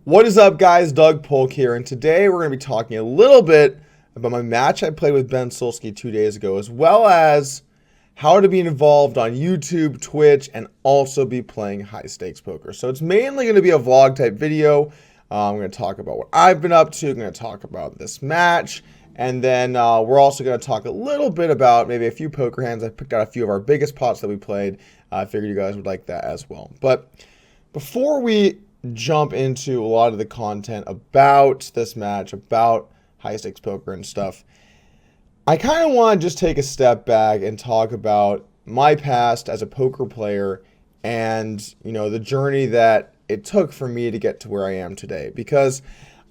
What is up, guys? Doug Polk here, and today we're going to be talking a little bit about my match I played with Sulksy 2 days ago, as well as how to be involved on YouTube, Twitch, and also be playing high-stakes poker. So it's mainly going to be a vlog-type video. I'm going to talk about what I've been up to. I'm going to talk about this match, and then we're also going to talk a little bit about maybe a few poker hands. I picked out a few of our biggest pots that we played. I figured you guys would like that as well. But before we jump into a lot of the content about this match, about high-stakes poker and stuff, I kind of want to just take a step back and talk about my past as a poker player and, the journey that it took for me to get to where I am today. Because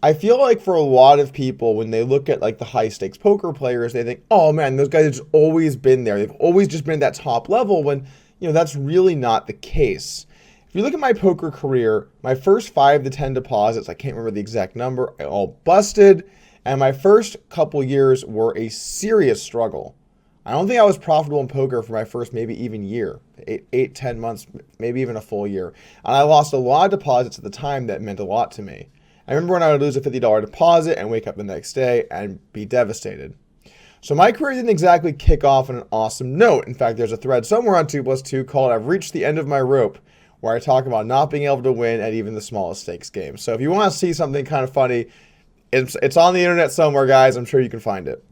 I feel like for a lot of people, when they look at like the high-stakes poker players, they think, oh man, those guys have just always been there. They've always just been at that top level, when, that's really not the case. If you look at my poker career, my first 5 to 10 deposits, I can't remember the exact number, I all busted. And my first couple years were a serious struggle. I don't think I was profitable in poker for my first maybe even year, 10 months, maybe even a full year. And I lost a lot of deposits at the time that meant a lot to me. I remember when I would lose a $50 deposit and wake up the next day and be devastated. So my career didn't exactly kick off on an awesome note. In fact, there's a thread somewhere on 2+2 called "I've reached the end of my rope," where I talk about not being able to win at even the smallest stakes games. So if you want to see something kind of funny, it's on the internet somewhere, guys. I'm sure you can find it.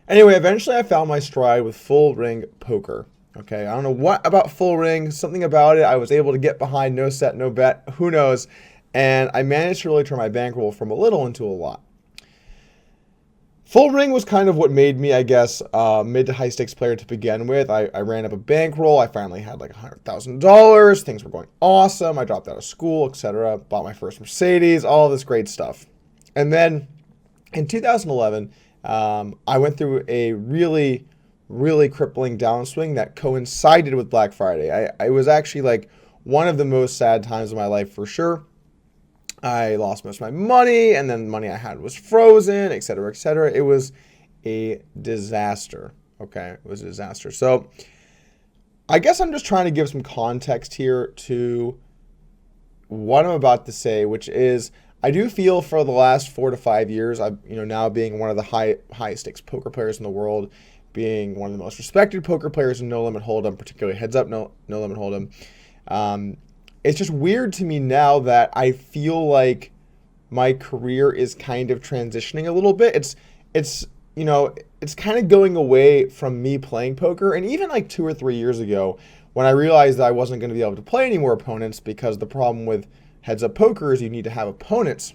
Anyway, eventually I found my stride with full ring poker. Okay, I don't know what about full ring, something about it. I was able to get behind, no set, no bet, who knows. And I managed to really turn my bankroll from a little into a lot. Full ring was kind of what made me, I guess, mid to high stakes player to begin with. I ran up a bankroll. I finally had like $100,000. Things were going awesome. I dropped out of school, etc. Bought my first Mercedes, all this great stuff. And then in 2011, I went through a really, really crippling downswing that coincided with Black Friday. I was actually like one of the most sad times of my life for sure. I lost most of my money, and then the money I had was frozen, etc., etc. It was a disaster, okay? It was a disaster. So I guess I'm just trying to give some context here to what I'm about to say, which is I do feel for the last 4 to 5 years, I've, now being one of the high stakes poker players in the world, being one of the most respected poker players in No Limit Hold'em, particularly Heads Up No Limit Hold'em. It's just weird to me now that I feel like my career is kind of transitioning a little bit. It's kind of going away from me playing poker. And even like 2 or 3 years ago, when I realized that I wasn't going to be able to play any more opponents, because the problem with Heads Up Poker is you need to have opponents.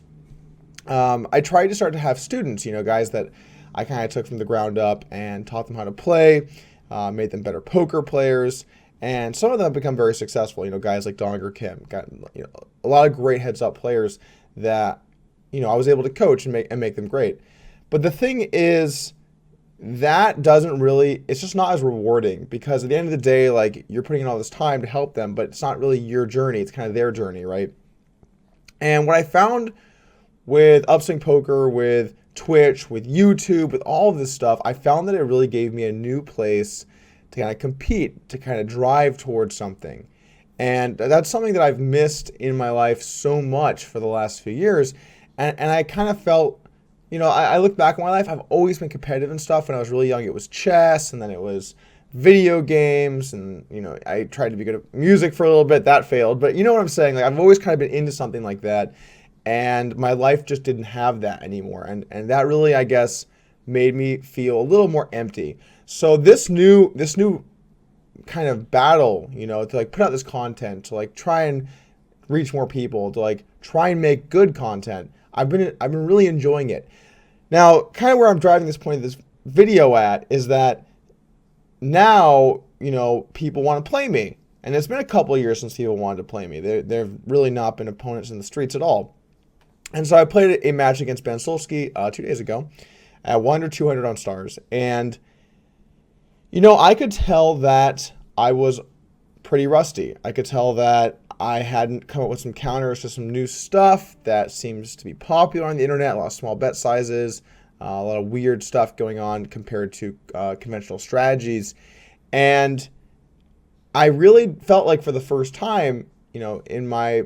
I tried to start to have students, guys that I kind of took from the ground up and taught them how to play, made them better poker players. And some of them have become very successful, guys like Donger Kim, got a lot of great heads up players that, I was able to coach and make them great. But the thing is, that doesn't really, it's just not as rewarding, because at the end of the day, like, you're putting in all this time to help them, but it's not really your journey, it's kind of their journey, right? And what I found with Upswing Poker, with Twitch, with YouTube, with all of this stuff, I found that it really gave me a new place to kind of compete, to kind of drive towards something. And that's something that I've missed in my life so much for the last few years. And I kind of felt, I look back on my life, I've always been competitive and stuff. When I was really young, it was chess, and then it was video games, and, I tried to be good at music for a little bit. That failed. But you know what I'm saying? Like, I've always kind of been into something like that. And my life just didn't have that anymore. And that really, I guess, made me feel a little more empty. So this new kind of battle, to like put out this content, to like try and reach more people, to like try and make good content, I've been really enjoying it. Now, kind of where I'm driving this point of this video at is that now, people want to play me. And it's been a couple of years since people wanted to play me. There've really not been opponents in the streets at all. And so I played a match against Sulksy 2 days ago at 1 or 200 on stars. And, I could tell that I was pretty rusty. I could tell that I hadn't come up with some counters to some new stuff that seems to be popular on the internet, a lot of small bet sizes, a lot of weird stuff going on compared to conventional strategies. And I really felt like for the first time, in my,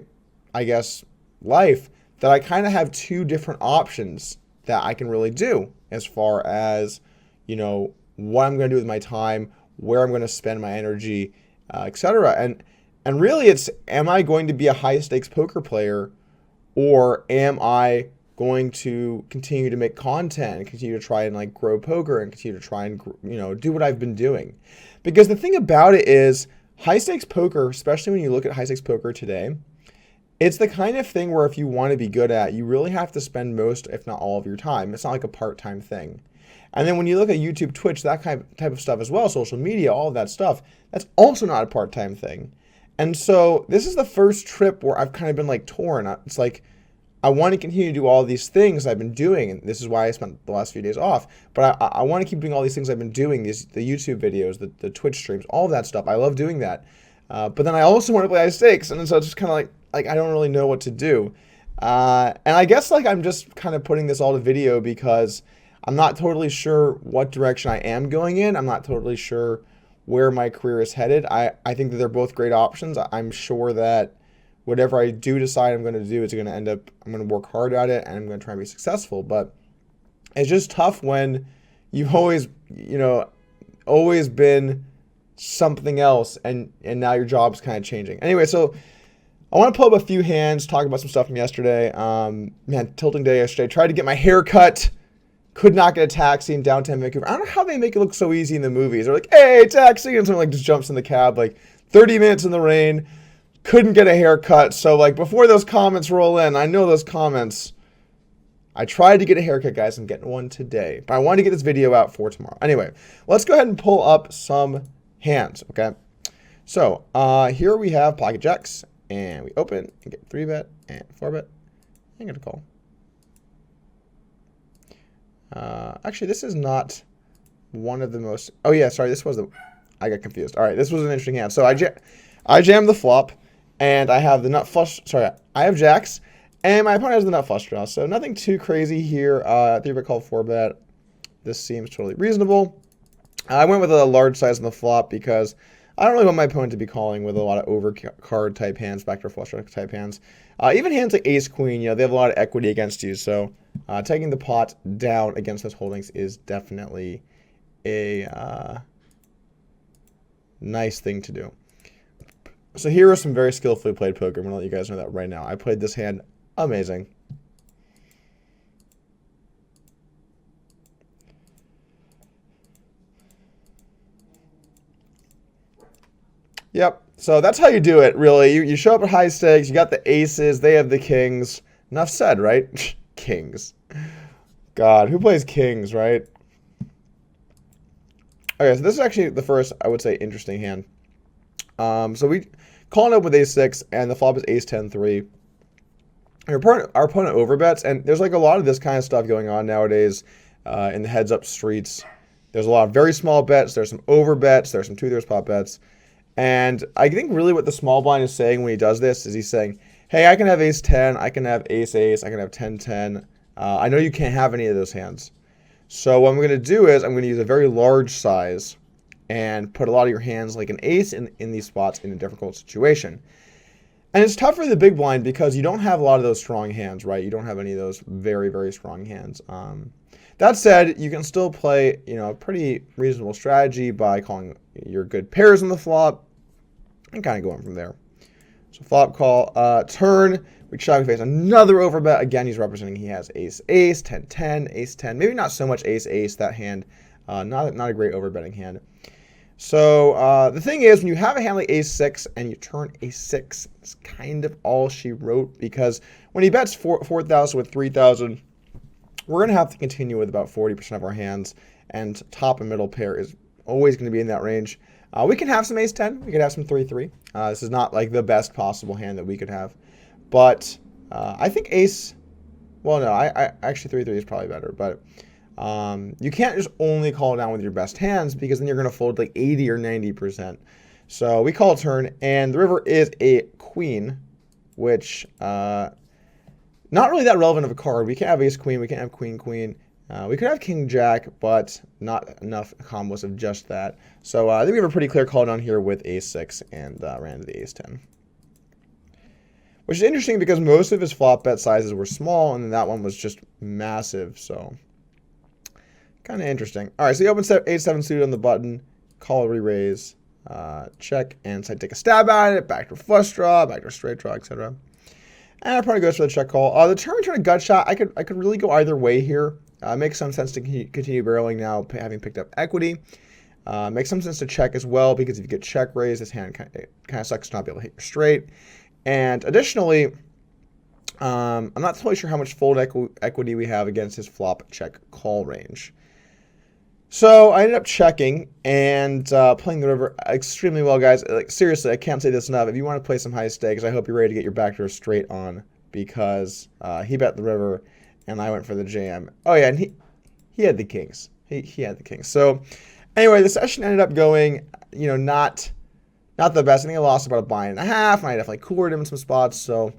I guess, life that I kind of have two different options that I can really do as far as, what I'm going to do with my time, where I'm going to spend my energy, etc. And really it's, am I going to be a high stakes poker player, or am I going to continue to make content and continue to try and like grow poker and continue to try and, do what I've been doing? Because the thing about it is high stakes poker, especially when you look at high stakes poker today, it's the kind of thing where if you want to be good at, you really have to spend most, if not all of your time. It's not like a part-time thing. And then when you look at YouTube, Twitch, that type of stuff as well, social media, all of that stuff, that's also not a part-time thing. And so this is the first trip where I've kind of been like torn. It's like, I want to continue to do all these things I've been doing, and this is why I spent the last few days off. But I want to keep doing all these things I've been doing, the YouTube videos, the Twitch streams, all of that stuff. I love doing that. But then I also want to play high stakes, and so it's just kind of like I don't really know what to do. And I guess like I'm just kind of putting this all to video because I'm not totally sure what direction I am going in. I'm not totally sure where my career is headed. I think that they're both great options. I'm sure that whatever I do decide I'm going to do, it's going to end up, I'm going to work hard at it and I'm going to try and be successful. But it's just tough when you've always been something else and now your job's kind of changing. Anyway, so I want to pull up a few hands, talk about some stuff from yesterday. Tilting day yesterday. Tried to get my hair cut. Could not get a taxi in downtown Vancouver. I don't know how they make it look so easy in the movies. They're like, hey, taxi. And someone like just jumps in the cab, like 30 minutes in the rain. Couldn't get a haircut. So like before those comments roll in, I know those comments. I tried to get a haircut, guys. I'm getting one today. But I wanted to get this video out for tomorrow. Anyway, let's go ahead and pull up some hands, okay? So here we have pocket jacks. And we open and get 3-bet and 4-bet. I'm going to call. Actually, this is not one of the most... Oh, yeah, sorry. This was the... I got confused. All right, this was an interesting hand. So I jammed the flop, and I have the nut flush... Sorry, I have jacks, and my opponent has the nut flush draw. So nothing too crazy here. 3-bet call, 4-bet. This seems totally reasonable. I went with a large size on the flop because I don't really want my opponent to be calling with a lot of overcard type hands, backdoor flush type hands. Even hands like ace queen, they have a lot of equity against you. So taking the pot down against those holdings is definitely a nice thing to do. So here are some very skillfully played poker. I'm going to let you guys know that right now. I played this hand amazing. Yep. So that's how you do it, really. You show up at high stakes. You got the aces. They have the kings. Enough said, right? Kings. God, who plays kings, right? Okay, so this is actually the first, I would say, interesting hand. So we calling up with ace-6, and the flop is ace-10-3. Our opponent overbets, and there's like a lot of this kind of stuff going on nowadays in the heads-up streets. There's a lot of very small bets. There's some overbets. There's some two-thirds pot bets. And I think really what the small blind is saying when he does this is he's saying, hey, I can have ace-10, I can have ace-ace, I can have 10-10. I know you can't have any of those hands. So what I'm going to do is I'm going to use a very large size and put a lot of your hands like an ace in these spots in a difficult situation. And it's tough for the big blind because you don't have a lot of those strong hands, right? You don't have any of those very, very strong hands. That said, you can still play, a pretty reasonable strategy by calling your good pairs on the flop and kind of going from there. So flop call, turn, we shove face another overbet. Again, he's representing he has ace-ace, 10-10, ace-10. Maybe not so much ace-ace, that hand. Not a great overbetting hand. So the thing is, when you have a hand like ace-6 and you turn ace-6, it's kind of all she wrote, because when he bets 4,000 with 3,000, we're going to have to continue with about 40% of our hands, and top and middle pair is always going to be in that range. We can have some ace-10. We could have some 3-3. This is not like the best possible hand that we could have. But I think ace... Well, no, I actually 3-3 is probably better. But you can't just only call down with your best hands, because then you're going to fold like 80 or 90%. So we call turn, and the river is a queen, which... not really that relevant of a card. We can't have ace-queen. We can't have queen-queen. We could have king-jack, but not enough combos of just that. So I think we have a pretty clear call down here with ace-6 and ran to the ace-10. which is interesting because most of his flop bet sizes were small, and then that one was just massive. So kind of interesting. All right, so he opens 8-7 suited on the button, call, re-raise, check, and so I take a stab at it, backdoor flush draw, backdoor straight draw, etc. And our opponent goes for the check call. The turn we turn a gut shot, I could really go either way here. Makes some sense to continue barreling now, having picked up equity. Makes some sense to check as well, because if you get check raised, this hand kind of sucks to not be able to hit your straight. And additionally, I'm not totally sure how much fold equity we have against his flop check call range. So I ended up checking and playing the river extremely well, guys. Like, seriously, I can't say this enough. If you want to play some high stakes, I hope you're ready to get your backdoor straight on, because he bet the river and I went for the jam. Oh yeah, and he had the kings. He had the kings. So anyway, the session ended up going, not the best. I think I lost about a bind and a half, and I definitely coolered him in some spots. So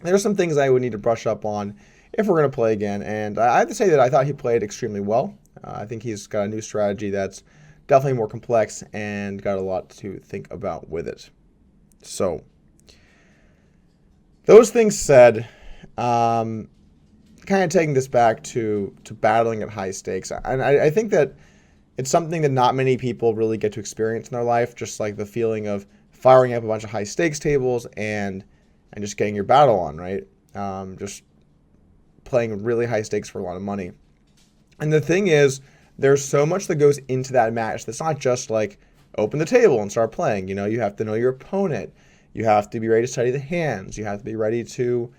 there's some things I would need to brush up on if we're going to play again. And I have to say that I thought he played extremely well. I think he's got a new strategy that's definitely more complex and got a lot to think about with it. So those things said, kind of taking this back to battling at high stakes. And I think that it's something that not many people really get to experience in their life, just like the feeling of firing up a bunch of high stakes tables and just getting your battle on, right? Just playing really high stakes for a lot of money. And the thing is, there's so much that goes into that match. That's not just like open the table and start playing. You have to know your opponent. You have to be ready to study the hands. You have to be ready to,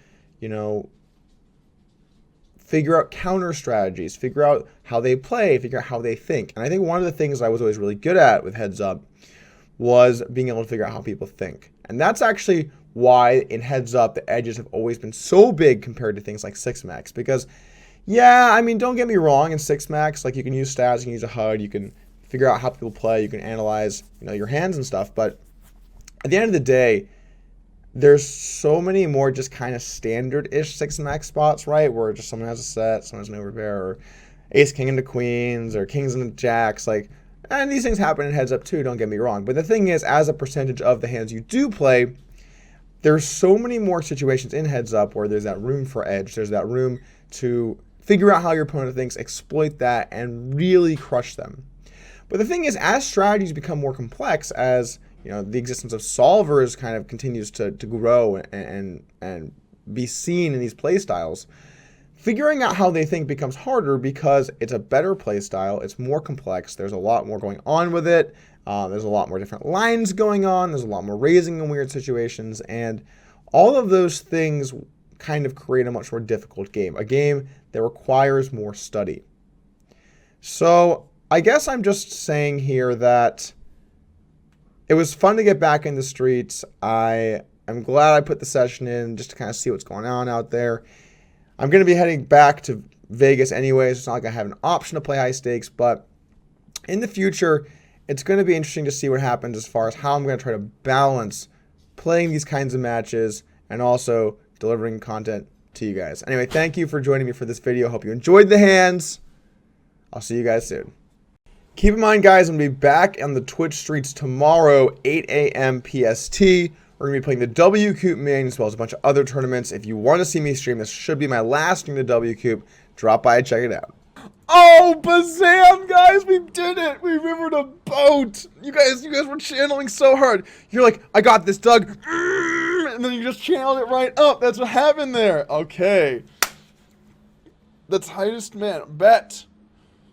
figure out counter strategies, figure out how they play, figure out how they think. And I think one of the things I was always really good at with Heads Up was being able to figure out how people think. And that's actually why in Heads Up, the edges have always been so big compared to things like 6-max. Because, yeah, I mean, don't get me wrong, in 6-max, like, you can use stats, you can use a HUD, you can figure out how people play, you can analyze, your hands and stuff. But at the end of the day, there's so many more just kind of standard-ish 6-max spots, right? Where just someone has a set, someone has an overpair, or ace king into queens, or kings into jacks, and these things happen in Heads Up too, don't get me wrong. But the thing is, as a percentage of the hands you do play, there's so many more situations in Heads Up where there's that room for edge, there's that room to figure out how your opponent thinks, exploit that, and really crush them. But the thing is, as strategies become more complex, as the existence of solvers kind of continues to grow and be seen in these play styles, figuring out how they think becomes harder because it's a better play style, it's more complex, there's a lot more going on with it, there's a lot more different lines going on, there's a lot more raising in weird situations, and all of those things kind of create a much more difficult game, a game that requires more study. So I guess I'm just saying here that it was fun to get back in the streets. I'm glad I put the session in just to kind of see what's going on out there. I'm going to be heading back to Vegas anyways. It's not like I have an option to play high stakes, but in the future, it's going to be interesting to see what happens as far as how I'm going to try to balance playing these kinds of matches and also delivering content to you guys. Anyway, thank you for joining me for this video. Hope you enjoyed the hands. I'll see you guys soon. Keep in mind, guys, I'm going to be back on the Twitch streets tomorrow, 8 a.m. PST. We're going to be playing the W-Coop main as well as a bunch of other tournaments. If you want to see me stream, this should be my last stream to W-Coop. Drop by and check it out. Oh, Bazam, guys, we did it. We rivered a boat. You guys were channeling so hard. You're like, I got this, Doug. And then you just channeled it right up. That's what happened there. Okay. The tightest man. Bet.